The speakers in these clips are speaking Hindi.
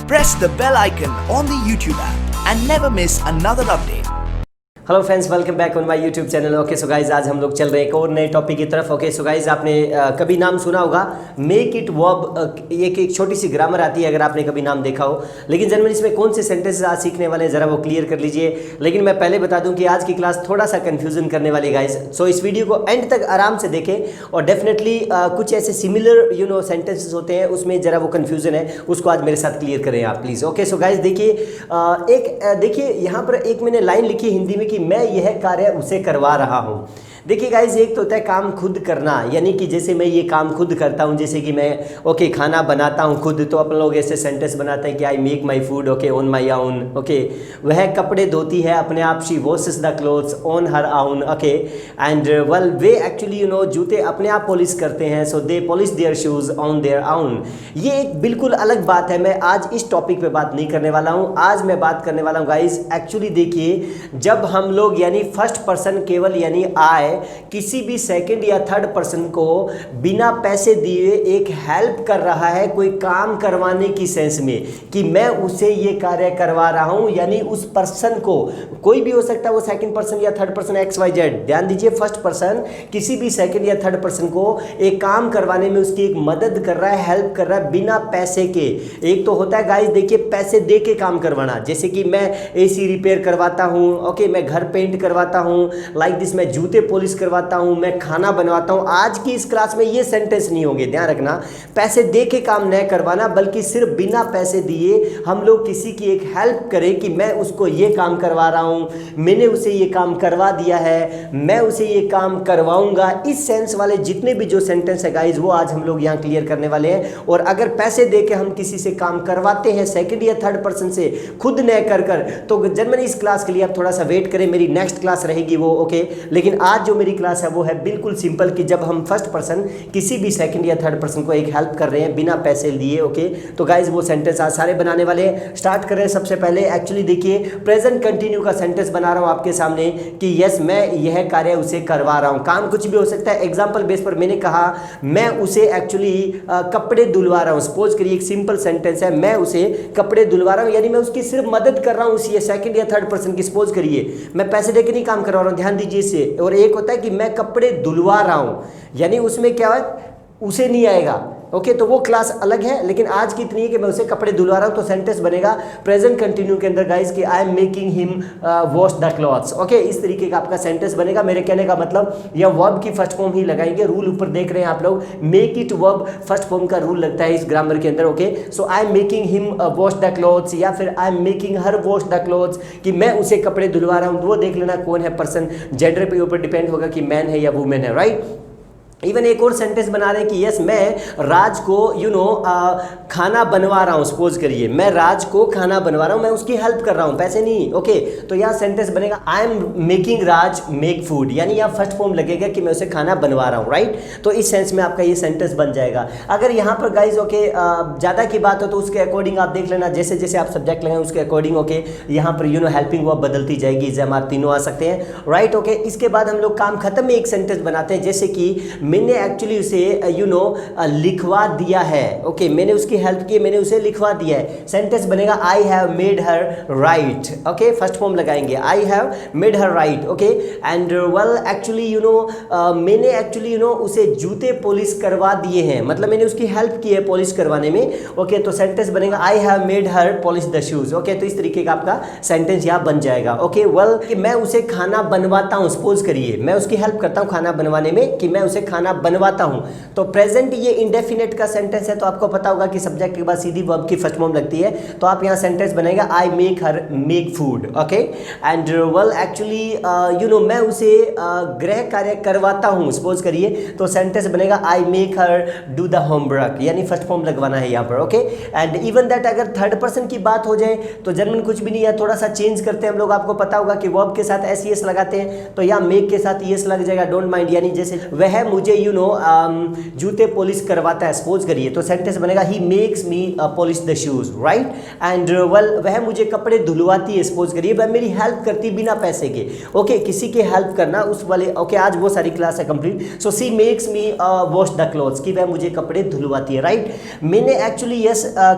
Press the bell icon on the YouTube app and never miss another update. Hello friends, welcome back on my YouTube channel. Okay so guys, आज हम लोग चल रहे हैं एक और नए टॉपिक की तरफ। ओके सो गाइज, आपने कभी नाम सुना होगा मेक इट वर्ब। एक छोटी सी ग्रामर आती है, अगर आपने कभी नाम देखा हो। लेकिन जनरली इसमें कौन से सेंटेंसेस आज सीखने वाले हैं, ज़रा वो क्लियर कर लीजिए। लेकिन मैं पहले बता दूं कि आज की क्लास थोड़ा सा कन्फ्यूजन करने वाली गाइज। सो इस वीडियो को एंड तक आराम से देखें और डेफिनेटली कुछ ऐसे सिमिलर सेंटेंसेस होते हैं, उसमें ज़रा वो कन्फ्यूजन है, उसको आज मेरे साथ क्लियर करें आप प्लीज़। ओके सो गाइज, देखिए यहाँ पर एक मैंने लाइन लिखी हिंदी में कि मैं यह कार्य उसे करवा रहा हूं। देखिए गाइज, एक तो होता है काम खुद करना, यानी कि जैसे मैं ये काम खुद करता हूँ, जैसे कि मैं खाना बनाता हूँ खुद, तो अपन लोग ऐसे सेंटेंस बनाते हैं कि I make my food on my own. वह कपड़े धोती है अपने आप, she washes the clothes on her own. And well they actually जूते अपने आप पॉलिश करते हैं, so they polish their shoes on their own. ये एक बिल्कुल अलग बात है। मैं आज इस टॉपिक पे बात नहीं करने वाला हूँ। आज मैं बात करने वाला हूँ गाइज, एक्चुअली देखिए, जब हम लोग यानी फर्स्ट पर्सन केवल यानी आई किसी भी सेकंड या थर्ड पर्सन को बिना पैसे दिए एक हेल्प कर रहा है कोई काम करवाने की सेंस में, कि मैं उसे ये कार्य करवा रहा हूं, यानी उस पर्सन को, कोई भी हो सकता है वो सेकंड पर्सन या थर्ड पर्सन XYZ। ध्यान दीजिए, फर्स्ट पर्सन किसी भी सेकंड या थर्ड पर्सन को एक काम करवाने में उसकी एक मदद कर रहा है, हेल्प कर रहा है बिना पैसे के। एक तो होता है गाइस, देखिए, पैसे दे के काम करवाना, जैसे कि मैं AC रिपेयर करवाता हूं, मैं घर पेंट करवाता हूं, लाइक दिस, मैं जूते पॉलिश करवाता हूं, मैं खाना बनवाता हूं। आज की इस क्लास में ये सेंटेंस नहीं होंगे, ध्यान रखना। पैसे दे के काम न करवाना, बल्कि सिर्फ बिना पैसे दिए हम लोग किसी की एक हेल्प करें कि मैं उसको ये काम करवा रहा हूं, मैंने उसे ये काम करवा दिया है, मैं उसे ये काम करवाऊंगा। इस सेंस वाले जितने भी जो सेंटेंस है गाइज, वो आज हम लोग यहां क्लियर करने वाले हैं। और अगर पैसे दे के हम किसी से काम करवाते हैं सेकंड या थर्ड पर्सन से, खुद न कर तो जनरली इस क्लास के लिए आप थोड़ा सा वेट करें, मेरी नेक्स्ट क्लास रहेगी वो। लेकिन आज जो मेरी क्लास है वो है बिल्कुल सिंपल, कि जब हम फर्स्ट पर्सन किसी भी सेकंड या थर्ड पर्सन को एक हेल्प कर रहे हैं बिना पैसे लिए। तो गाइज, वो सेंटेंस आज सारे बनाने वाले हैं। स्टार्ट करें सबसे पहले। एक्चुअली देखिए, प्रेजेंट कंटिन्यू का सेंटेंस बना रहा हूं आपके सामने कि यस, मैं यह कार्य उसे करवा रहा हूं। काम कुछ भी हो सकता है। एग्जांपल बेस पर मैंने कहा मैं उसे एक्चुअली कपड़े धुलवा रहा हूं। सपोज करिए, एक सिंपल सेंटेंस है, मैं उसे कपड़े धुलवा रहा हूं, यानी मैं उसकी सिर्फ मदद कर रहा हूं, उसी सेकंड या थर्ड पर्सन की। सपोज करिए, मैं पैसे देके नहीं काम करवा रहा हूं, ध्यान दीजिए इससे। और एक होता है कि मैं कपड़े धुलवा रहा हूं, यानी उसमें क्या है, उसे नहीं आएगा। तो वो क्लास अलग है। लेकिन आज की इतनी है कि मैं उसे कपड़े धुलवा रहा हूं, तो सेंटेंस बनेगा प्रेजेंट कंटिन्यू के अंदर गाइस कि आई am making him wash the clothes. इस तरीके का आपका सेंटेंस बनेगा। मेरे कहने का मतलब, यह वर्ब की फर्स्ट फॉर्म ही लगाएंगे। रूल ऊपर देख रहे हैं आप लोग, make it verb first form का रूल लगता है इस ग्रामर के अंदर। So I am making him wash the clothes, या फिर I am making her wash the clothes, कि मैं उसे कपड़े धुलवा रहा हूं। वो देख लेना कौन है पर्सन, जेंडर पे ऊपर डिपेंड होगा कि मैन है या वुमेन है, राइट। इवन एक और सेंटेंस बना रहे हैं कि यस, मैं राज को खाना बनवा रहा हूं। सपोज करिए, मैं राज को खाना बनवा रहा हूं, मैं उसकी हेल्प कर रहा हूं, पैसे नहीं। तो यहाँ सेंटेंस बनेगा I am making Raj make food, यानी यहाँ फर्स्ट फॉर्म लगेगा कि मैं उसे खाना बनवा रहा हूं, राइट। तो इस सेंस में आपका ये सेंटेंस बन जाएगा। अगर यहाँ पर गाइज ज़्यादा की बात हो तो उसके अकॉर्डिंग आप देख लेना, जैसे जैसे आप सब्जेक्ट लगाएं उसके अकॉर्डिंग यहाँ पर हेल्पिंग वर्ब बदलती जाएगी। एग्जाम तीनों आ सकते हैं, राइट। इसके बाद हम लोग काम खत्म में एक सेंटेंस बनाते हैं, जैसे कि मैंने एक्चुअली उसे लिखवा दिया है। मैंने उसकी हेल्प की, मैंने उसे लिखवा दिया है। सेंटेंस बनेगा I have made her write. First form लगाएंगे, I have made her write. And well actually मैंने एक्चुअली उसे जूते पॉलिश करवा दिए हैं, मतलब मैंने उसकी हेल्प की है पॉलिश करवाने में। तो सेंटेंस बनेगा I have made her polish the shoes. तो इस तरीके का आपका सेंटेंस यहाँ बन जाएगा। वेल, कि मैं उसे खाना बनवाता हूँ। सपोज करिए, मैं उसकी हेल्प करता हूँ खाना बनवाने में, कि मैं उसे खाना बनवाता हूं। तो प्रेजेंट ये इंडेफिनेट का सेंटेंस है, तो आपको पता होगा कि सब्जेक्ट के बाद सीधी वर्ब की फर्स्ट फॉर्म लगती है। तो आप यहां सेंटेंस बनेगा I make her make food. And well actually मैं उसे गृह कार्य करवाता हूं। सपोज करिए, तो सेंटेंस बनेगा I make her do the homework, यानी फर्स्ट फॉर्म लगवाना है यहां पर। एंड इवन दैट अगर थर्ड पर्सन की बात हो जाए तो जर्मन कुछ भी नहीं है, थोड़ा सा चेंज करते हैं हम लोग। आपको पता होगा कि वर्ब के साथ SES लगाते हैं, तो यहां मेक के साथ ES लग जाएगा, डोंट माइंड, यानी जैसे वह मुझे मुझे जूते पॉलिश करवाता है, सपोज करिए, तो सेंटेंस बनेगा he makes me polish the shoes, right. And well वह मुझे कपड़े धुलवाती है, सपोज करिए, वह मेरी हेल्प करती बिना पैसे के। ओके, किसी के हेल्प करना उस वाले, ओके, आज वो सारी क्लास है complete. So she makes me wash the clothes, कि वह मुझे कपड़े धुलवाती है, राइट। मैंने एक्चुअली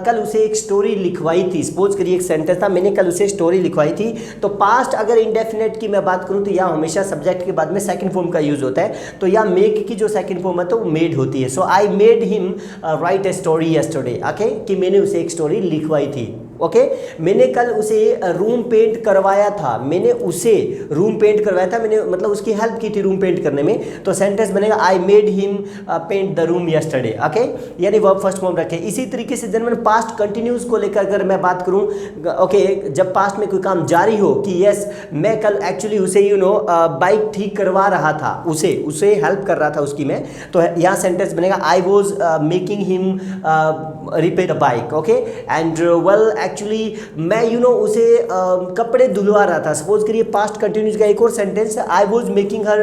कल उसे एक स्टोरी लिखवाई थी, सपोज करिए एक सेंटेंस था, मैंने कल उसे स्टोरी लिखवाई थी। तो पास्ट अगर इंडेफिनेट की मैं बात करूं तो यह हमेशा सब्जेक्ट के बाद में सेकंड फॉर्म का यूज होता है, तो यह मेक की जो सेकंड फॉर्म है तो वो मेड होती है। So I made him write a story yesterday, okay, कि मैंने उसे एक स्टोरी लिखवाई थी। ओके, मैंने कल उसे रूम पेंट करवाया था, मैंने उसे रूम पेंट करवाया था, मैंने मतलब उसकी हेल्प की थी रूम पेंट करने में। तो सेंटेंस बनेगा I made him paint the room yesterday, okay, यानी वर्ब फर्स्ट फॉर्म रखे। इसी तरीके से जब मैं पास्ट कंटिन्यूस को लेकर अगर मैं बात करूं, ओके, जब पास्ट में कोई काम जारी हो कि यस मैं कल एक्चुअली उसे बाइक ठीक करवा रहा था, उसे हेल्प कर रहा था उसकी मैं, तो यहाँ सेंटेंस बनेगा I was making him repair the bike, okay. And well actually मैं उसे कपड़े धुलवा रहा था, सपोज करिए पास्ट कंटिन्यूस का एक और sentence I was making her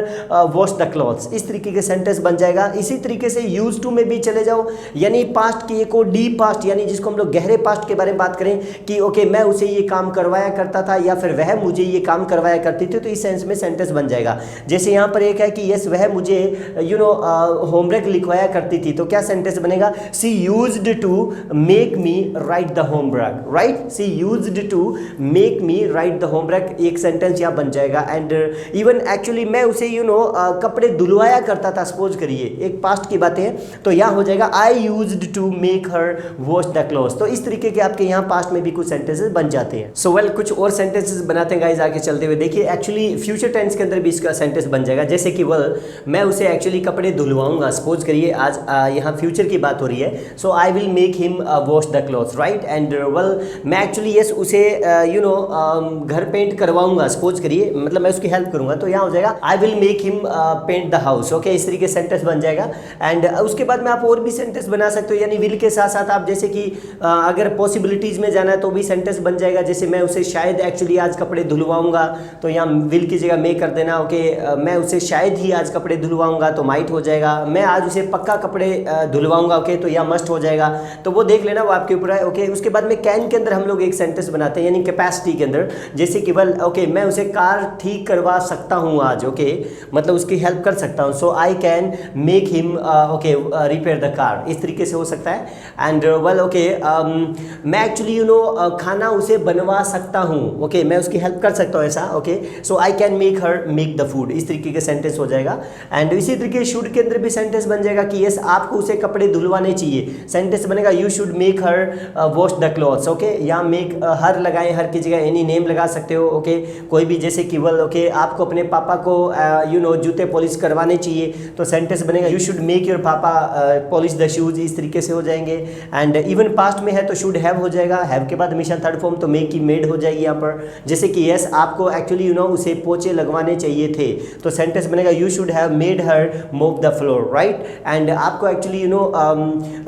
wash the clothes, इस तरीके के सेंटेंस बन जाएगा। इसी तरीके से यूज टू में भी चले जाओ, यानी पास्ट की एक और डीप पास्ट, यानी जिसको हम लोग गहरे पास्ट के बारे में बात करें कि ओके मैं उसे ये काम करवाया करता था या फिर वह मुझे ये काम करवाया करती थी, तो इस सेंस में सेंटेंस बन जाएगा। जैसे यहाँ पर एक है कि यस वह मुझे होमवर्क लिखवाया करती थी, तो क्या सेंटेंस बनेगा she used to make me write the homework, right, she used to make me write the homework, एक सेंटेंस यहाँ बन जाएगा। एंड इवन एक्चुअली मैं उसे कपड़े धुलवाया करता था, सपोज करिए एक पास्ट की बातें हैं, तो यहाँ हो जाएगा I used to make her wash the clothes. तो इस तरीके के आपके यहाँ पास्ट में भी कुछ सेंटेंसेस बन जाते हैं। सो वेल कुछ और सेंटेंसेस बनाते हैं गाइस आगे चलते हुए। देखिए एक्चुअली फ्यूचर टेंस के अंदर भी इसका सेंटेंस बन जाएगा, जैसे कि वेल मैं उसे एक्चुअली कपड़े धुलवाऊंगा, सपोज करिए आज यहाँ फ्यूचर की बात हो रही है, so I will make him wash the clothes, right. And well मैं एक्चुअली यस उसे घर पेंट करवाऊंगा, सपोज करिए, मतलब मैं उसकी हेल्प करूंगा, तो यहाँ हो जाएगा I will make him paint the house, okay, इस तरीके सेंटेंस बन जाएगा। एंड उसके बाद में आप और भी सेंटेंस बना सकते हो, यानी विल के साथ साथ आप जैसे कि अगर पॉसिबिलिटीज में जाना है तो भी सेंटेंस बन जाएगा, जैसे मैं उसे शायद एक्चुअली आज कपड़े धुलवाऊंगा, तो यहाँ विल की जगह मे कर देना, ओके, मैं उसे शायद ही आज कपड़े धुलवाऊंगा, तो माइट हो जाएगा। मैं आज उसे पक्का कपड़े धुलवाऊंगा, ओके, तो यह मस्ट हो जाएगा, तो वो देख लेना, वो आपके ऊपर है, ओके। उसके बाद में कैन के अंदर हम लोग एक सेंटेंस बनाते हैं, यानी कैपेसिटी के अंदर, जैसे कि वेल ओके मैं उसे कार ठीक करवा सकता हूँ आज, ओके, मतलब उसकी हेल्प कर सकता हूँ, so I can make him okay repair the car, इस तरीके से हो सकता है। एंड वेल ओके मैं एक्चुअली खाना उसे बनवा सकता हूँ, ओके, मैं उसकी हेल्प कर सकता हूँ ऐसा, okay, so I can make her make the food, इस तरीके के सेंटेंस हो जाएगा। एंड इसी तरीके शुड के अंदर भी सेंटेंस बन जाएगा कि यस आपको उसे कपड़े धुलवाने चाहिए, सेंटेंस बनेगा you should make her wash the clothes, okay, यहाँ मेक हर लगाए, हर की जगह एनी नेम लगा सकते हो, ओके, कोई भी, जैसे कि वेल ओके आपको अपने पापा को जूते पॉलिश करवाने चाहिए, तो सेंटेंस बनेगा यू शुड मेक योर पापा पॉलिश द शूज, इस तरीके से हो जाएंगे। एंड इवन पास्ट में है तो शुड हैव हो जाएगा, हैव के बाद हमेशा थर्ड फॉर्म, तो मेक की मेड हो जाएगी यहाँ पर, जैसे कि यस आपको एक्चुअली उसे पोछे लगवाने चाहिए थे, तो सेंटेंस बनेगा यू शुड हैव मेड हर मोप द फ्लोर, राइट। एंड आपको एक्चुअली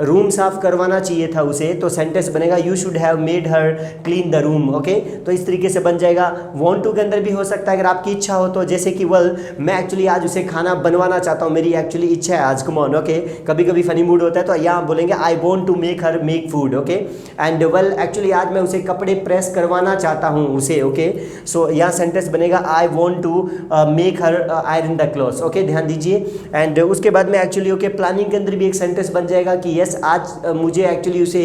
रूम साफ करवाना चाहिए था उसे, तो सेंटेंस बनेगा you should have made her clean the room, okay, तो इस तरीके से बन जाएगा। वांट टू के अंदर भी हो सकता है अगर आपकी इच्छा हो तो, जैसे कि वेल मैं एक्चुअली आज उसे खाना बनवाना चाहता हूँ, मेरी एक्चुअली इच्छा है आज, कम ऑन, ओके, कभी कभी फनी मूड होता है तो यहाँ बोलेंगे I want to make her make food, okay. And well actually आज मैं उसे कपड़े प्रेस करवाना चाहता हूँ उसे, ओके, सो यहाँ सेंटेंस बनेगा I want to make her iron the clothes, okay, ध्यान दीजिए। एंड उसके बाद में एक्चुअली ओके प्लानिंग के अंदर भी एक सेंटेंस बन जाएगा कि यस आज मुझे एक्चुअली उसे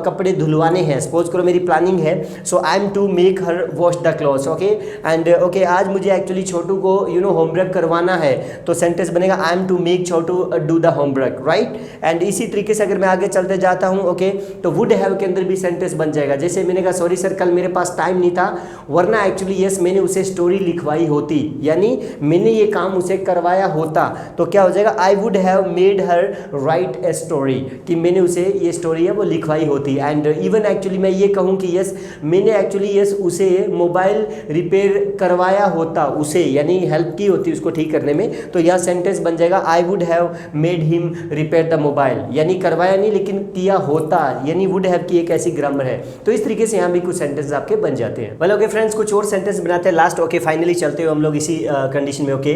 कपड़े धुलवाने हैं, सपोज करो मेरी प्लानिंग है, so I am to make her wash the clothes, okay. And okay आज मुझे एक्चुअली छोटू को होमवर्क करवाना है, तो सेंटेंस बनेगा I am to make Chhotu do the homework, right. And इसी तरीके से अगर मैं आगे चलते जाता हूँ, ओके, तो वुड हैव के अंदर भी सेंटेंस बन जाएगा, जैसे मैंने कहा सॉरी सर कल मेरे पास टाइम नहीं था, वरना एक्चुअली यस मैंने उसे स्टोरी लिखवाई होती, यानी मैंने ये काम उसे करवाया होता, तो क्या हो जाएगा I would have made her right a story, कि मैंने उसे ये स्टोरी है वो लिखवाई होती। एंड इवन एक्चुअली मैं ये कहूँ कि यस मैंने एक्चुअली यस उसे मोबाइल रिपेयर करवाया होता, उसे यानी हेल्प की होती उसको ठीक करने में, तो यह सेंटेंस बन जाएगा I would have made him repair the mobile, यानी करवाया नहीं लेकिन किया होता, यानी वुड हैव की एक ऐसी ग्रामर है। तो इस तरीके से यहाँ भी कुछ सेंटेंस आपके बन जाते हैं। वेल ओके फ्रेंड्स, कुछ और सेंटेंस बनाते हैं लास्ट। ओके फाइनली चलते हुए हम लोग इसी कंडीशन में। ओके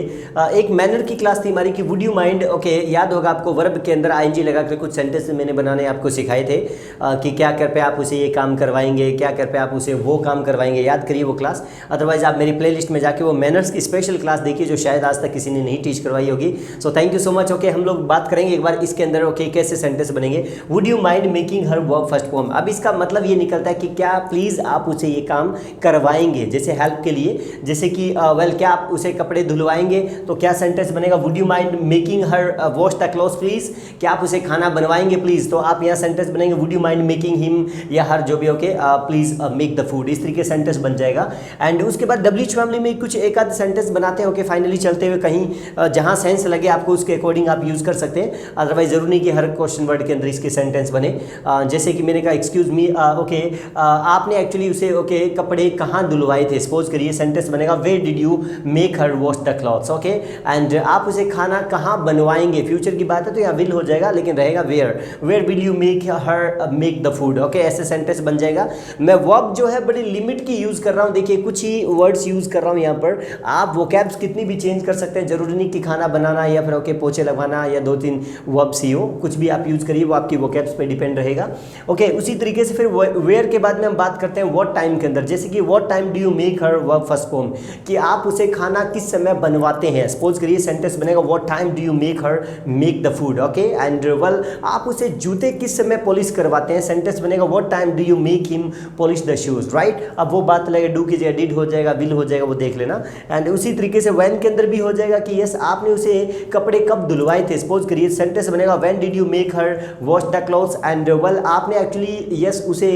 एक मैनर की क्लास थी हमारी कि वुड यू माइंड। ओके याद होगा आपको वर्ब के अंदर आईएनजी लगा कर कुछ सेंटेंस मैंने बनाने आपको सिखाए थे कि क्या कर पे आप उसे ये काम करवाएंगे, क्या कर पे आप उसे वो काम करवाएंगे। याद करिए वो क्लास, अदरवाइज आप मेरी प्लेलिस्ट में जाके वो मैनर्स की स्पेशल क्लास देखिए जो शायद आज तक किसी ने नहीं टीच करवाई होगी। So thank you so much. Okay हम लोग बात करेंगे एक बार इसके अंदर ओके कैसे सेंटेंस बनेंगे। Would you mind making her work first form. अब इसका मतलब ये निकलता है कि क्या प्लीज आप उसे ये काम करवाएंगे, जैसे हेल्प के लिए, जैसे कि वेल क्या आप उसे कपड़े धुलवाएंगे, तो क्या सेंटेंस बनेगा would you mind making her wash the clothes please. क्या आप उसे खाना बनवाएंगे प्लीज, तो आप यहाँ सेंटेंस बनेंगे would you mind making him या हर जो भी okay please make the food. इस तरीके सेंटेंस बन जाएगा। एंड उसके बाद डब्ल्यूएच फैमिली में कुछ एक आध सेंटेंस बनाते हैं। ओके फाइनली चलते हुए कहीं जहां सेंस लगे आपको उसके अकॉर्डिंग आप यूज कर सकते हैं, अदरवाइज जरूरी नहीं कि हर क्वेश्चन वर्ड के अंदर इसके सेंटेंस बने। जैसे कि मैंने कहा एक्सक्यूज मी ओके आपने एक्चुअली उसे ओके कपड़े कहाँ धुलवाए थे, सपोज करिए सेंटेंस बनेगा where did you make her wash the clothes. Okay and आप उसे खाना कहाँ बनवाएंगे, फ्यूचर की बात है तो यहाँ विल हो जाएगा लेकिन रहेगा where will you make her make the food. Okay ऐसे सेंटेंस बन जाएगा। मैं वर्ब जो है बड़ी लिमिट की यूज कर रहा हूँ, देखिए कुछ ही वर्ड्स यूज कर रहा हूँ यहाँ पर। आप वोकैब्स कितनी भी चेंज कर सकते हैं, जरूरी नहीं कि खाना बनाना या फिर ओके पोछे लगवाना या 2-3 वर्ब्स ही हो, कुछ भी आप यूज करिए वो आपकी वोकैब्स पे डिपेंड रहेगा। ओके उसी तरीके से फिर वेयर के बाद में हम बात करते हैं व्हाट टाइम के अंदर, जैसे कि what time do you make her verb first form, कि आप उसे खाना किस समय बनवाते हैं। सपोज करिए सेंटेंस बनेगा what time do you make her make the food. Okay and well आप उसे जूते किस समय पॉलिश करवाते हैं, सेंटेंस बनेगा what time do you make him polish the shoes. Right, अब वो बात लगेगा डू की जगह डिड हो जाएगा, विल हो जाएगा, वो देख लेना। एंड उसी तरीके से व्हेन के अंदर भी हो जाएगा कि यस आपने उसे कपड़े कब धुलवाए थे। सपोज करिए सेंटेंस बनेगा when did you make her wash the clothes. And well आपने एक्चुअली यस उसे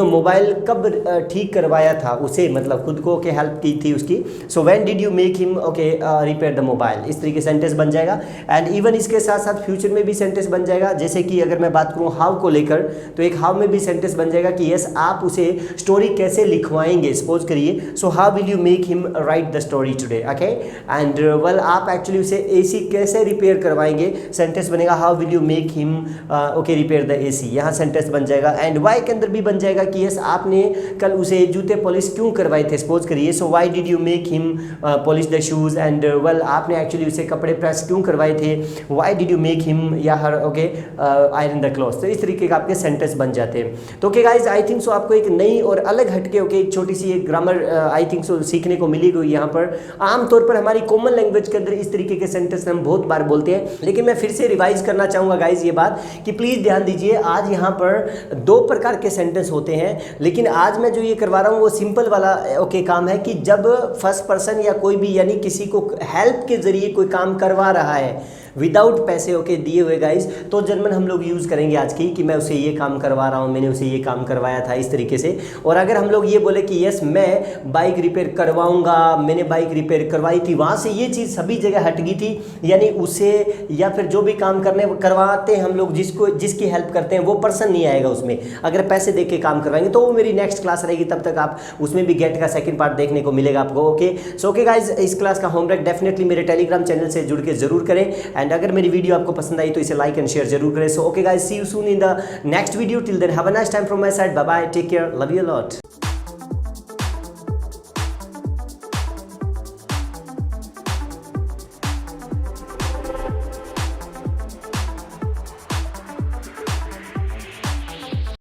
मोबाइल कब ठीक करवाया था, उसे मतलब खुद को के हेल्प की थी उसकी। So when did you make him okay repair the mobile. इस तरीके सेंटेंस बन जाएगा। एंड इवन इसके साथ साथ फ्यूचर में भी सेंटेंस बन जाएगा। जैसे कि अगर मैं बात करूँ हाउ को लेकर, तो एक हाउ में भी सेंटेंस बन जाएगा कि यस आप उसे स्टोरी कैसे लिखवाएंगे। सपोज करिए so how will you make him right the story today. Okay and well आप एक्चुअली उसे एसी कैसे रिपेयर करवाएंगे, सेंटेंस बनेगा how will you make him okay repair the AC. यहाँ सेंटेंस बन जाएगा। एंड वाई के अंदर भी बन जाएगा कि यस आपने कल उसे जूते पॉलिश क्यों करवाए थे। सपोज करिए so why did you make him polish the shoes. And well आपने एक्चुअली उसे कपड़े प्रेस क्यों करवाए थे, why did you make him या her okay iron the clothes. तो इस तरीके का आपके सेंटेंस बन जाते हैं। तो okay guys I think so आपको एक नई और अलग हटके ओके एक छोटी सी एक ग्रामर आई थिंक सो सीखने को मिली गई यहाँ पर। आमतौर पर हमारी कॉमन लैंग्वेज के अंदर इस तरीके के सेंटेंस हम बहुत बार बोलते हैं, लेकिन मैं फिर से रिवाइज करना चाहूँगा गाइज ये बात कि प्लीज़ ध्यान दीजिए। आज यहाँ पर 2 प्रकार के सेंटेंस होते हैं, लेकिन आज मैं जो ये करवा रहा हूँ वो सिंपल वाला ओके काम है कि जब फर्स्ट पर्सन या कोई भी यानी किसी को हेल्प के जरिए कोई काम करवा रहा है विदाउट पैसे ओके दिए हुए गाइज, तो जर्मन हम लोग यूज़ करेंगे आज की कि मैं उसे ये काम करवा रहा हूँ, मैंने उसे ये काम करवाया था, इस तरीके से। और अगर हम लोग ये बोले कि यस मैं बाइक रिपेयर करवाऊंगा, मैंने बाइक रिपेयर करवाई थी, वहाँ से ये चीज़ सभी जगह हट गई थी, यानी उसे या फिर जो भी काम करवाते हैं हम लोग जिसकी हेल्प करते हैं वो पर्सन नहीं आएगा उसमें। अगर पैसे दे के काम करवाएंगे तो वो मेरी नेक्स्ट क्लास रहेगी, तब तक आप उसमें भी गेट का सेकंड पार्ट देखने को मिलेगा आपको। ओके सो ओके गाइज इस क्लास का होमवर्क डेफिनेटली मेरे टेलीग्राम चैनल से जुड़ के जरूर करें। एंड अगर मेरी वीडियो आपको पसंद आई तो इसे लाइक एंड शेयर जरूर करें। So okay guys see you soon in the next video, till then have a nice time from my side, bye bye, take care, love you a lot.